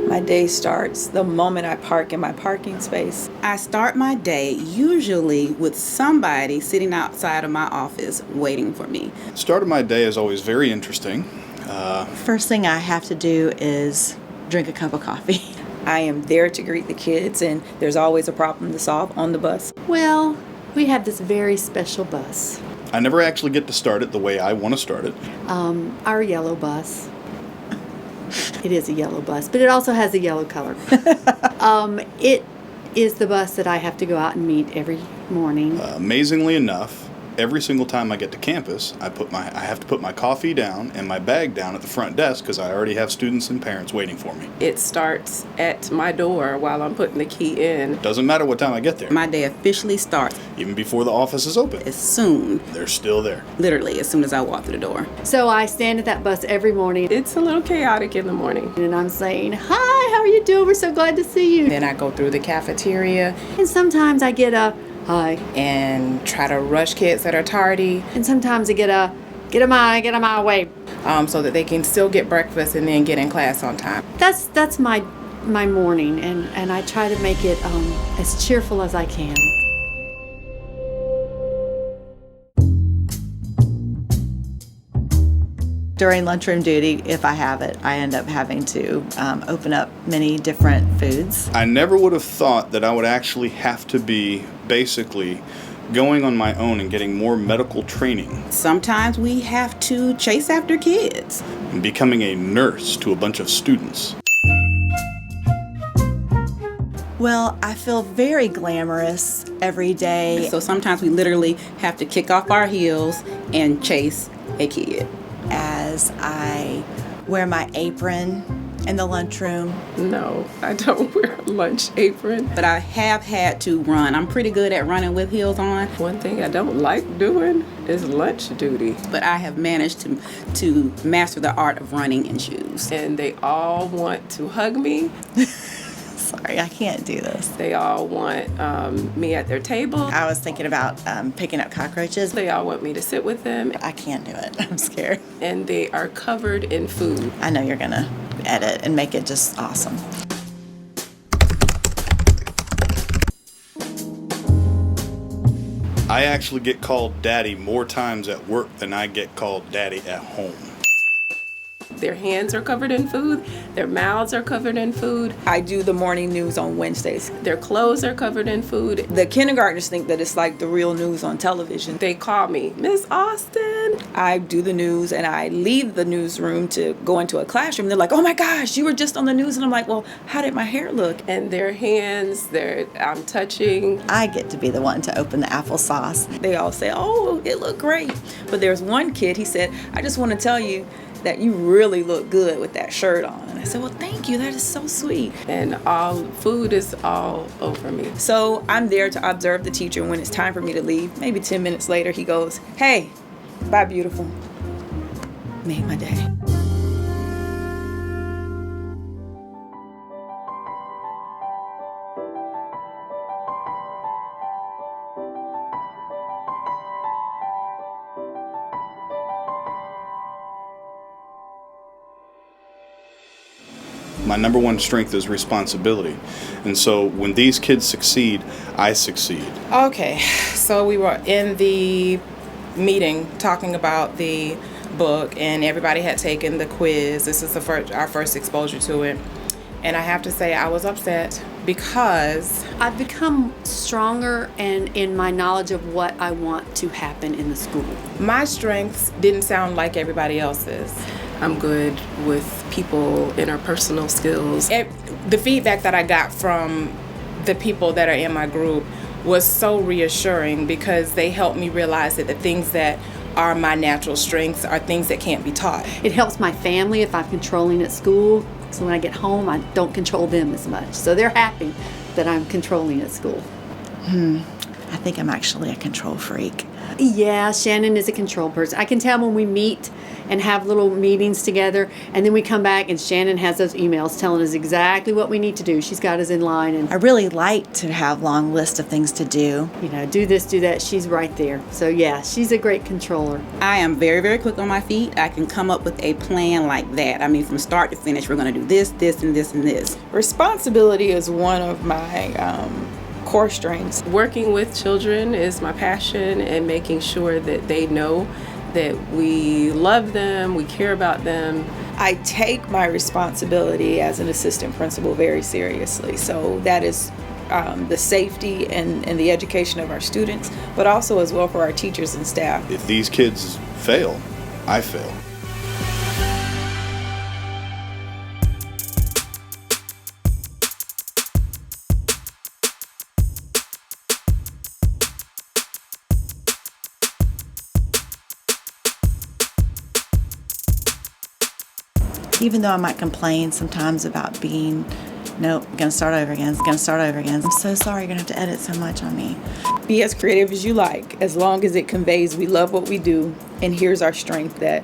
My day starts the moment I park in my parking space. I start my day usually with somebody sitting outside of my office waiting for me. Start of my day is always very interesting. First thing I have to do is drink a cup of coffee. I am there to greet the kids, and there's always a problem to solve on the bus. Well, we have this very special bus. I never actually get to start it the way I want to start it. Our yellow bus. It is a yellow bus, but it also has a yellow color. It is the bus that I have to go out and meet every morning. Amazingly enough, every single time I get to campus, I have to put my coffee down and my bag down at the front desk because I already have students and parents waiting for me. It starts at my door while I'm putting the key in. Doesn't matter what time I get there. My day officially starts Even before the office is open. as soon, They're still there. literally as soon as I walk through the door. So I stand at that bus every morning It's a little chaotic in the morning. and I'm saying, "Hi, how are you doing? We're so glad to see you." Then I go through the cafeteria And sometimes I get a hi, and try to rush kids that are tardy and sometimes I get a get 'em my way. so that they can still get breakfast and then get in class on time. That's my morning, and I try to make it as cheerful as I can. During lunchroom duty, if I have it, I end up having to open up many different foods. I never would have thought that I would actually have to be basically going on my own and getting more medical training Sometimes we have to chase after kids. and becoming a nurse to a bunch of students. Well, I feel very glamorous every day. So sometimes we literally have to kick off our heels and chase a kid. As I wear my apron in the lunchroom. No, I don't wear a lunch apron. But I have had to run. I'm pretty good at running with heels on, One thing I don't like doing is lunch duty. but I have managed to master the art of running in shoes. And they all want to hug me. Sorry, I can't do this. They all want me at their table. I was thinking about picking up cockroaches. They all want me to sit with them. I can't do it. I'm scared. And they are covered in food. I know you're gonna edit and make it just awesome. I actually get called daddy more times at work than I get called daddy at home. Their hands are covered in food. Their mouths are covered in food. I do the morning news on Wednesdays. Their clothes are covered in food. The kindergartners think that it's like the real news on television. They call me Miss Austin. I do the news and I leave the newsroom to go into a classroom. They're like, "Oh my gosh, you were just on the news." And I'm like, "Well, how did my hair look?" And their hands, I'm touching. I get to be the one to open the applesauce. They all say, "Oh, it looked great." But there's one kid, he said, "I just want to tell you that you really look good with that shirt on." And I said, "Well, thank you. That is so sweet." And all food is all over me. So I'm there to observe the teacher. When it's time for me to leave, maybe 10 minutes later, he goes, "Hey, bye, beautiful." Made my day. My number one strength is responsibility. And so when these kids succeed, I succeed. Okay, so we were in the meeting talking about the book, and everybody had taken the quiz. This is our first exposure to it. And I have to say I was upset because I've become stronger and in my knowledge of what I want to happen in the school. my strengths didn't sound like everybody else's. I'm good with people, interpersonal skills. The feedback that I got from the people that are in my group was so reassuring because they helped me realize that the things that are my natural strengths are things that can't be taught. It helps my family if I'm controlling at school. So when I get home, I don't control them as much. So they're happy that I'm controlling at school. I think I'm actually a control freak. Yeah, Shannon is a control person. I can tell when we meet and have little meetings together, and then we come back and Shannon has those emails telling us exactly what we need to do. She's got us in line and, I really like to have long lists of things to do. you know, do this, do that. She's right there. So yeah, she's a great controller. I am very, very quick on my feet. I can come up with a plan like that. I mean, from start to finish, we're going to do this, this, and this, and this. Responsibility is one of my core strengths. Working with children is my passion, and making sure that they know that we love them, we care about them. I take my responsibility as an assistant principal very seriously. So that is the safety and the education of our students, but also as well for our teachers and staff. If these kids fail, I fail. Even though I might complain sometimes about being, nope, gonna start over again, gonna start over again. I'm so sorry you're gonna have to edit so much on me. Be as creative as you like, as long as it conveys we love what we do, and here's our strength that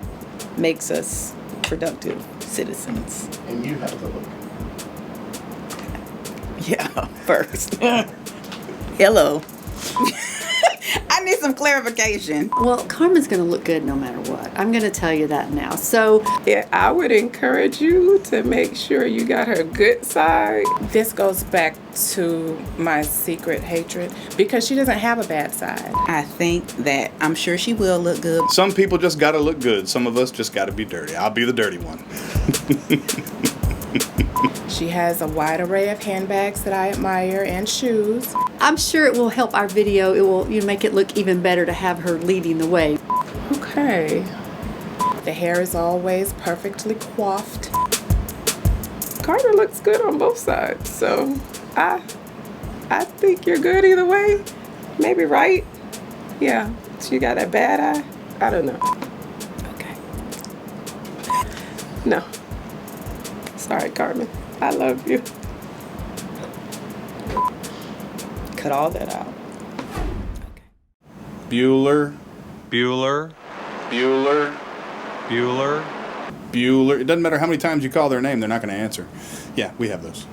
makes us productive citizens. And you have to look. Yeah, first. Hello. I need some clarification. Well, Carmen's going to look good no matter what. I'm going to tell you that now. So Yeah, I would encourage you to make sure you got her good side. This goes back to my secret hatred because she doesn't have a bad side. I think that I'm sure she will look good. Some people just gotta look good. Some of us just gotta be dirty. I'll be the dirty one. She has a wide array of handbags that I admire and shoes. I'm sure it will help our video. It will make it look even better to have her leading the way. Okay. The hair is always perfectly coiffed. Carter looks good on both sides, so I think you're good either way. Maybe right. Yeah, she got a bad eye. I don't know. Okay. No. Sorry, Carmen. I love you. Cut all that out. Bueller, Bueller, Bueller, Bueller. Bueller. It doesn't matter how many times you call their name, they're not gonna answer. Yeah, we have those.